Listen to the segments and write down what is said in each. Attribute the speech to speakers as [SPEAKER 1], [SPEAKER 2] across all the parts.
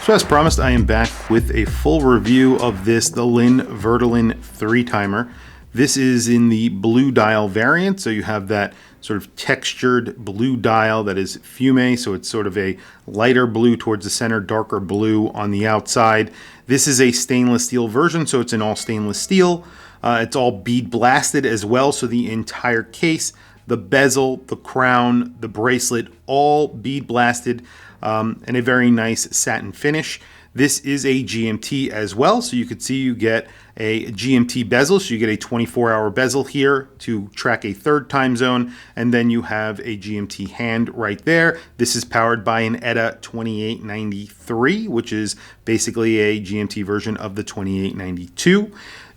[SPEAKER 1] So as promised, I am back with a full review of this, the Linde Werdelin 3-timer. This is in the blue dial variant, so you have that sort of textured blue dial that is fume, so it's sort of a lighter blue towards the center, darker blue on the outside. This is a stainless steel version, so it's in all stainless steel. It's all bead blasted as well, so the entire case, the bezel, the crown, the bracelet, all bead blasted, and a very nice satin finish. This is a GMT as well, so you can see you get a GMT bezel, so you get a 24-hour bezel here to track a third time zone, and then you have a GMT hand right there. This is powered by an ETA 2893, which is basically a GMT version of the 2892.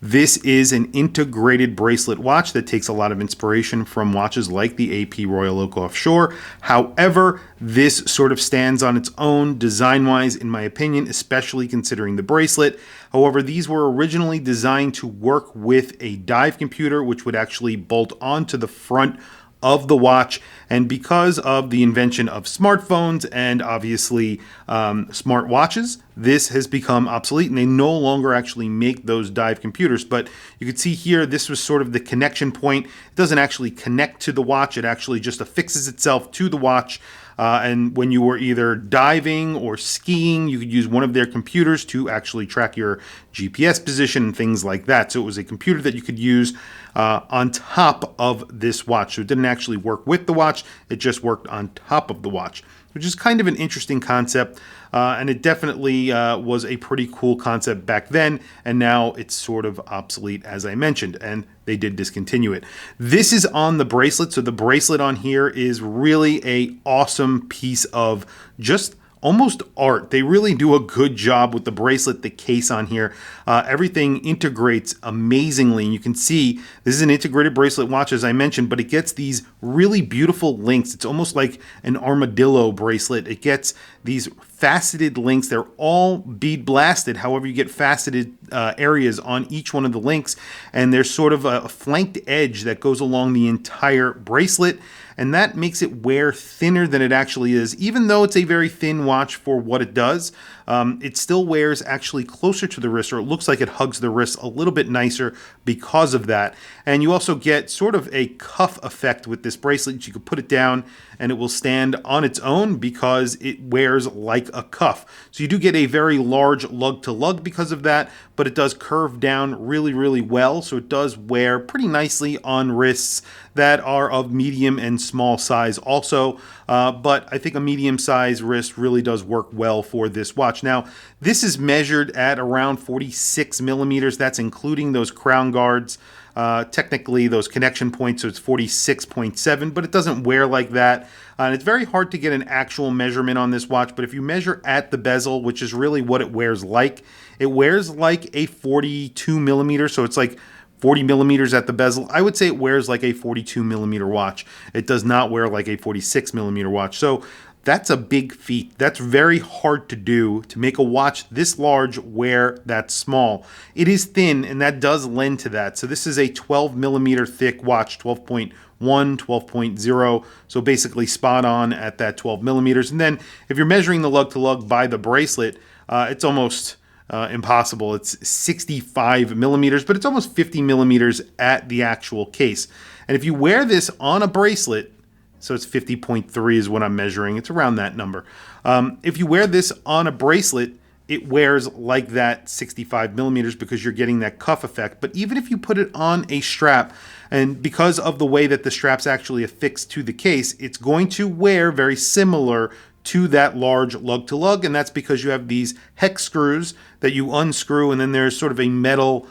[SPEAKER 1] This is an integrated bracelet watch that takes a lot of inspiration from watches like the AP Royal Oak Offshore. However, this sort of stands on its own design-wise, in my opinion, especially considering the bracelet. However, these were originally designed to work with a dive computer, which would actually bolt onto the front of the watch, and because of the invention of smartphones and obviously smart watches, this has become obsolete and they no longer actually make those dive computers. But you can see here, this was sort of the connection point. It doesn't actually connect to the watch, it actually just affixes itself to the watch. And when you were either diving or skiing, you could use one of their computers to actually track your GPS position and things like that. So it was a computer that you could use on top of this watch. So it didn't actually work with the watch, it just worked on top of the watch, which is kind of an interesting concept. And it definitely was a pretty cool concept back then, and now it's sort of obsolete, as I mentioned, and they did discontinue it. This is on the bracelet, so the bracelet on here is really a awesome piece of just almost art. They really do a good job with the bracelet, the case on here. Everything integrates amazingly, and you can see this is an integrated bracelet watch, as I mentioned, but it gets these really beautiful links. It's almost like an armadillo bracelet. It gets these faceted links. They're all bead blasted. However, you get faceted areas on each one of the links, and there's sort of a flanked edge that goes along the entire bracelet, and that makes it wear thinner than it actually is. Even though it's a very thin watch for what it does, it still wears actually closer to the wrist, or it looks like it hugs the wrist a little bit nicer because of that. And you also get sort of a cuff effect with this bracelet. You can put it down and it will stand on its own because it wears like a cuff. So you do get a very large lug to lug because of that, but it does curve down really, really well. So it does wear pretty nicely on wrists that are of medium and small size also. But I think a medium size wrist really does work well for this watch. Now, this is measured at around 46 millimeters. That's including those crown guards. Technically those connection points, so it's 46.7, but it doesn't wear like that. And it's very hard to get an actual measurement on this watch, but if you measure at the bezel, which is really what it wears like a 42 millimeter, so it's like 40 millimeters at the bezel. I would say it wears like a 42 millimeter watch. It does not wear like a 46 millimeter watch. So that's a big feat. That's very hard to do, to make a watch this large wear that small. It is thin, and that does lend to that. So this is a 12 millimeter thick watch, 12.1, 12.0, so basically spot on at that 12 millimeters. And then if you're measuring the lug to lug by the bracelet, it's almost impossible. It's 65 millimeters, but it's almost 50 millimeters at the actual case. And if you wear this on a bracelet, so it's 50.3 is what I'm measuring. It's around that number. If you wear this on a bracelet, it wears like that 65 millimeters because you're getting that cuff effect. But even if you put it on a strap, and because of the way that the strap's actually affixed to the case, it's going to wear very similar to that large lug to lug. And that's because you have these hex screws that you unscrew, and then there's sort of a metal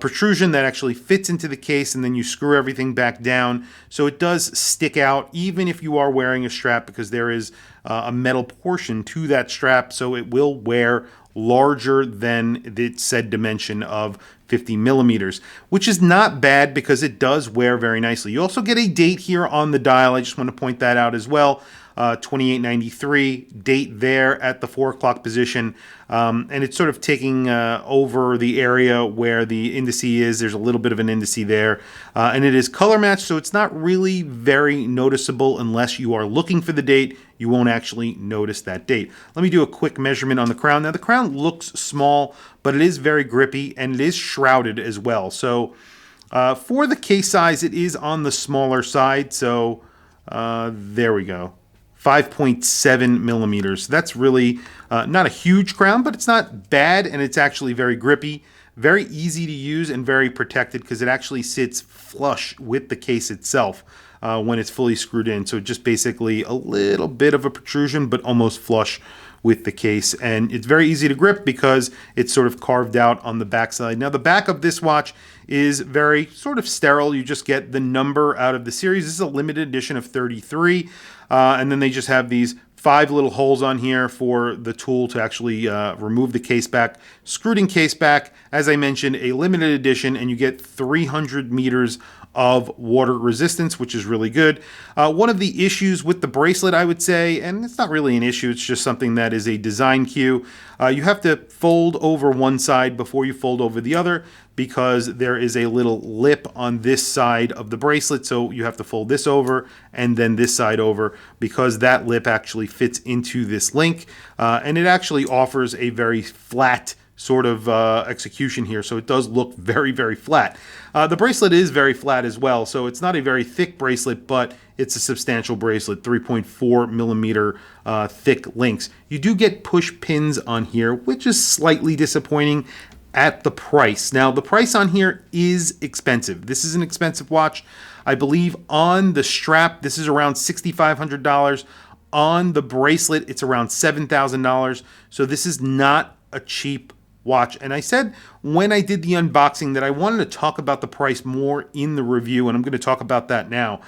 [SPEAKER 1] protrusion that actually fits into the case, and then you screw everything back down. So it does stick out even if you are wearing a strap, because there is a metal portion to that strap, so it will wear larger than the said dimension of 50 millimeters, which is not bad because it does wear very nicely. You also get a date here on the dial. I just want to point that out as well. 2893, date there at the 4 o'clock position, and it's sort of taking over the area where the indice is. There's a little bit of an indice there, and it is color matched, so it's not really very noticeable unless you are looking for the date. You won't actually notice that date. Let me do a quick measurement on the crown. Now the crown looks small, but it is very grippy, and it is shrouded as well. So for the case size, it is on the smaller side. So there we go. 5.7 millimeters. That's really not a huge crown, but it's not bad, and it's actually very grippy, very easy to use, and very protected because it actually sits flush with the case itself when it's fully screwed in. So just basically a little bit of a protrusion, but almost flush with the case, and it's very easy to grip because it's sort of carved out on the back side. Now the back of this watch is very sort of sterile. You just get the number out of the series. This is a limited edition of 33, and then they just have these 5 little holes on here for the tool to actually remove the case back. Screwed in case back, as I mentioned, a limited edition, and you get 300 meters of water resistance, which is really good. One of the issues with the bracelet, I would say, and it's not really an issue, it's just something that is a design cue. You have to fold over one side before you fold over the other because there is a little lip on this side of the bracelet, so you have to fold this over and then this side over because that lip actually fits into this link, and it actually offers a very flat sort of execution here, so it does look very, very flat. The bracelet is very flat as well, so it's not a very thick bracelet, but it's a substantial bracelet, 3.4 millimeter thick links. You do get push pins on here, which is slightly disappointing at the price. Now, the price on here is expensive. This is an expensive watch. I believe on the strap, this is around $6,500. On the bracelet, it's around $7,000. So this is not a cheap watch. And I said when I did the unboxing that I wanted to talk about the price more in the review, and I'm going to talk about that now.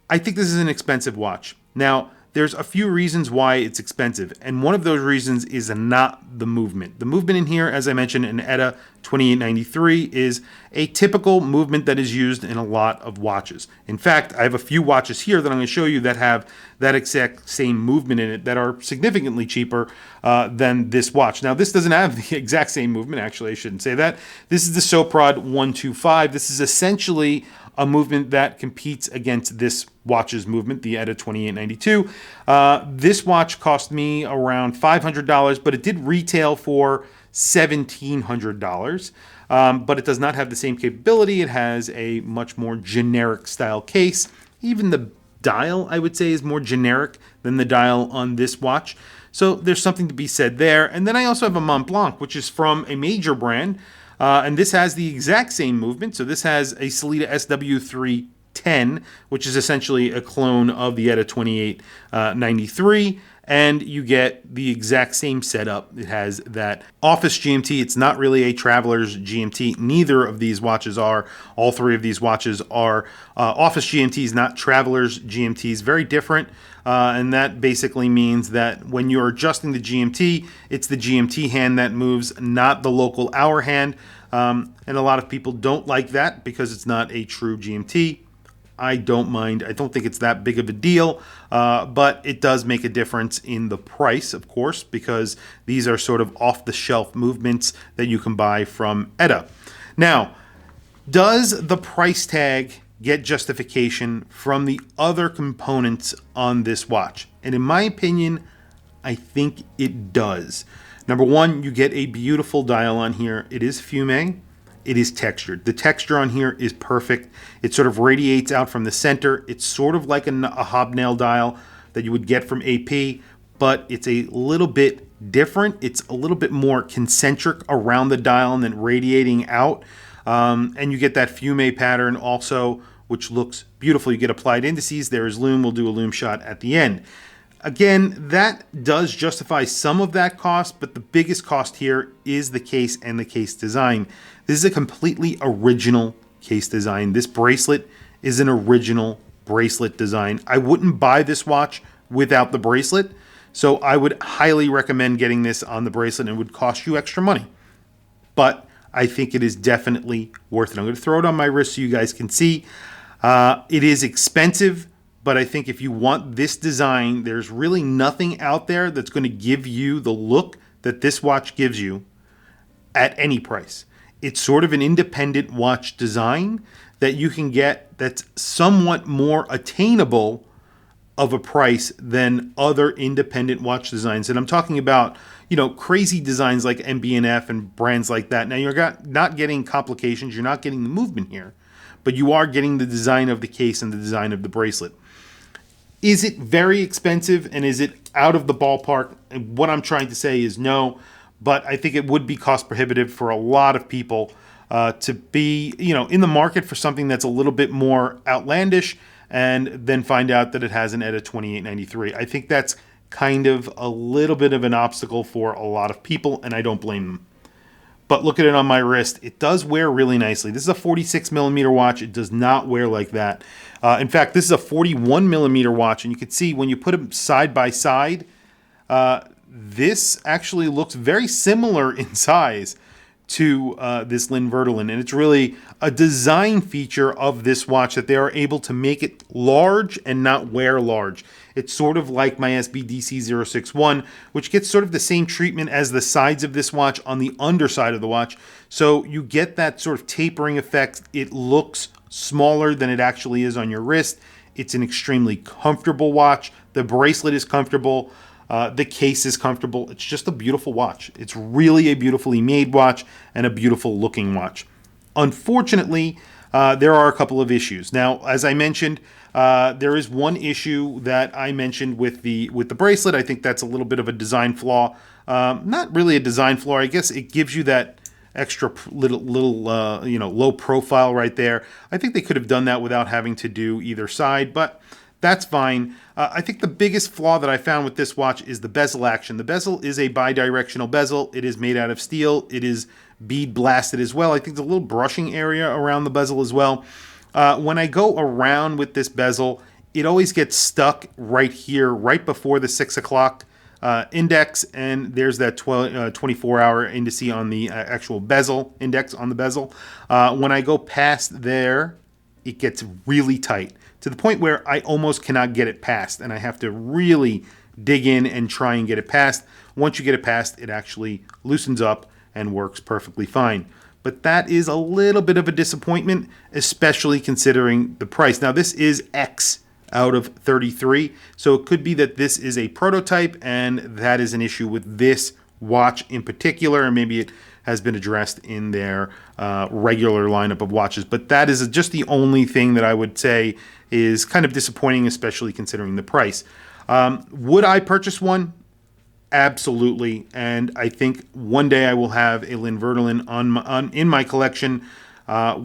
[SPEAKER 1] I think this is an expensive watch. Now, there's a few reasons why it's expensive, and one of those reasons is not the movement. The movement in here, as I mentioned, in ETA 2893 is a typical movement that is used in a lot of watches. In fact, I have a few watches here that I'm going to show you that have that exact same movement in it that are significantly cheaper than this watch. Now, this doesn't have the exact same movement. Actually, I shouldn't say that. This is the Soprod 125. This is essentially a movement that competes against this watch's movement, the ETA 2892. This watch cost me around $500, but it did retail for $1,700. But it does not have the same capability. It has a much more generic style case. Even the dial, I would say, is more generic than the dial on this watch. So there's something to be said there. And then I also have a Mont Blanc, which is from a major brand. And this has the exact same movement. So this has a Sellita SW310, which is essentially a clone of the ETA 2893. And you get the exact same setup. It has that office GMT. It's not really a traveler's GMT. Neither of these watches are. All three of these watches are office GMTs, not traveler's GMTs. Very different. And that basically means that when you're adjusting the GMT, it's the GMT hand that moves, not the local hour hand. And a lot of people don't like that because it's not a true GMT. I don't mind. I don't think it's that big of a deal, but it does make a difference in the price, of course, because these are sort of off-the-shelf movements that you can buy from ETA. Now, does the price tag get justification from the other components on this watch? And in my opinion, I think it does. Number one, you get a beautiful dial on here. It is fume. It is textured. The texture on here is perfect. It sort of radiates out from the center. It's sort of like a hobnail dial that you would get from AP, but it's a little bit different. It's a little bit more concentric around the dial and then radiating out. And you get that fume pattern also, which looks beautiful. You get applied indices. There is Lume. We'll do a Lume shot at the end. Again, that does justify some of that cost, but the biggest cost here is the case and the case design. This is a completely original case design. This bracelet is an original bracelet design. I wouldn't buy this watch without the bracelet, so I would highly recommend getting this on the bracelet, and it would cost you extra money. But I think it is definitely worth it. I'm going to throw it on my wrist so you guys can see. It is expensive, But I think if you want this design, there's really nothing out there that's going to give you the look that this watch gives you at any price. It's sort of an independent watch design that you can get that's somewhat more attainable of a price than other independent watch designs. And I'm talking about, crazy designs like MB&F and brands like that. Now, you're not getting complications. You're not getting the movement here, but you are getting the design of the case and the design of the bracelet. Is it very expensive and is it out of the ballpark? And what I'm trying to say is no, but I think it would be cost prohibitive for a lot of people to be, in the market for something that's a little bit more outlandish and then find out that it has an ETA 2893. I think that's kind of a little bit of an obstacle for a lot of people, and I don't blame them. But look at it on my wrist. It does wear really nicely. This is a 46 millimeter watch. It does not wear like that. In fact, this is a 41 millimeter watch, and you can see when you put them side by side, this actually looks very similar in size to this Linde Werdelin, and it's really a design feature of this watch that they are able to make it large and not wear large. It's sort of like my SBDC061, which gets sort of the same treatment as the sides of this watch on the underside of the watch. So you get that sort of tapering effect. It looks smaller than it actually is on your wrist. It's an extremely comfortable watch. The bracelet is comfortable. The case is comfortable. It's just a beautiful watch. It's really a beautifully made watch and a beautiful looking watch. Unfortunately, there are a couple of issues. Now, as I mentioned, there is one issue that I mentioned with the bracelet. I think that's a little bit of a design flaw. Not really a design flaw. I guess it gives you that extra little low profile right there. I think they could have done that without having to do either side, but that's fine. I think the biggest flaw that I found with this watch is the bezel action. The bezel is a bidirectional bezel. It is made out of steel. It is bead blasted as well. I think there's a little brushing area around the bezel as well. When I go around with this bezel, it always gets stuck right here, right before the 6 o'clock index, and there's that 24-hour indice on the actual bezel index on the bezel. When I go past there, it gets really tight to the point where I almost cannot get it past, and I have to really dig in and try and get it past. Once you get it past, it actually loosens up and works perfectly fine. But that is a little bit of a disappointment, especially considering the price. Now, this is X out of 33, so it could be that this is a prototype and that is an issue with this watch in particular, and maybe it has been addressed in their regular lineup of watches. But that is just the only thing that I would say is kind of disappointing, especially considering the price. Would I purchase one? Absolutely, and I think one day I will have a Linde Werdelin in my collection,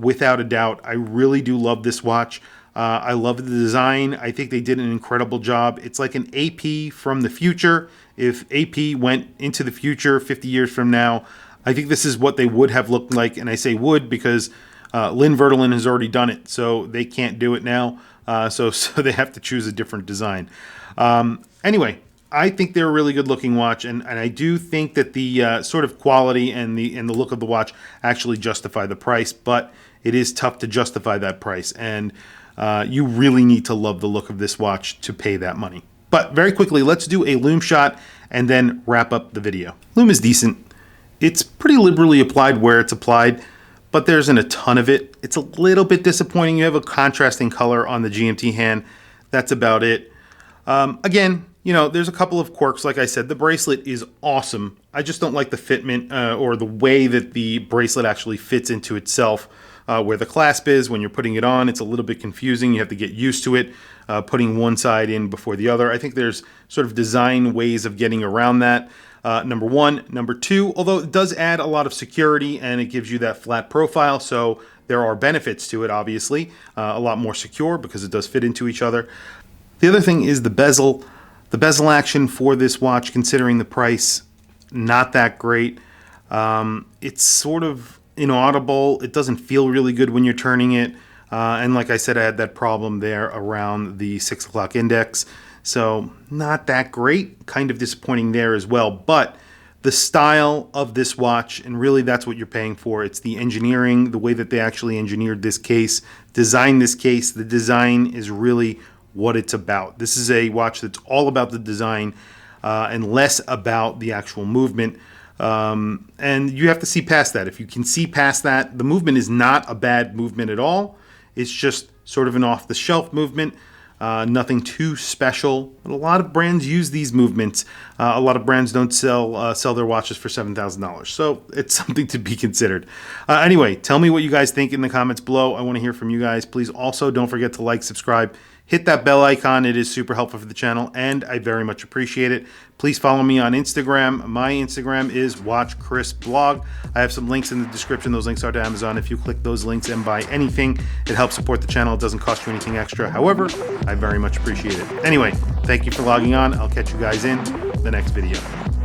[SPEAKER 1] without a doubt. I really do love this watch. I love the design. I think they did an incredible job. It's like an AP from the future. If AP went into the future 50 years from now, I think this is what they would have looked like, and I say would because Linde Werdelin has already done it, so they can't do it now. So they have to choose a different design. Anyway, I think they're a really good looking watch, and I do think that the sort of quality and the look of the watch actually justify the price, but it is tough to justify that price, and you really need to love the look of this watch to pay that money. But very quickly, let's do a Lume shot and then wrap up the video. Lume is decent. It's pretty liberally applied where it's applied, but there isn't a ton of it. It's a little bit disappointing. You have a contrasting color on the GMT hand. That's about it. Again, there's a couple of quirks. Like I said, the bracelet is awesome. I just don't like the fitment or the way that the bracelet actually fits into itself. Where the clasp is, when you're putting it on, it's a little bit confusing. You have to get used to it, putting one side in before the other. I think there's sort of design ways of getting around that. Number one. Number two, although it does add a lot of security and it gives you that flat profile, so there are benefits to it, obviously. A lot more secure because it does fit into each other. The other thing is the bezel. The bezel action for this watch, considering the price, not that great. It's sort of inaudible. It doesn't feel really good when you're turning it. And like I said, I had that problem there around the 6 o'clock index. So not that great, kind of disappointing there as well. But the style of this watch, and really that's what you're paying for. It's the engineering, the way that they actually engineered this case, designed this case. The design is really what it's about. This is a watch that's all about the design and less about the actual movement. And you have to see past that. If you can see past that, the movement is not a bad movement at all. It's just sort of an off-the-shelf movement. Nothing too special. But a lot of brands use these movements. A lot of brands don't sell their watches for $7,000. So it's something to be considered. Anyway, tell me what you guys think in the comments below. I want to hear from you guys. Please also don't forget to like, subscribe, hit that bell icon. It is super helpful for the channel, and I very much appreciate it. Please follow me on Instagram. My Instagram is WatchChrisBlog. I have some links in the description. Those links are to Amazon. If you click those links and buy anything, it helps support the channel. It doesn't cost you anything extra. However, I very much appreciate it. Anyway, thank you for logging on. I'll catch you guys in the next video.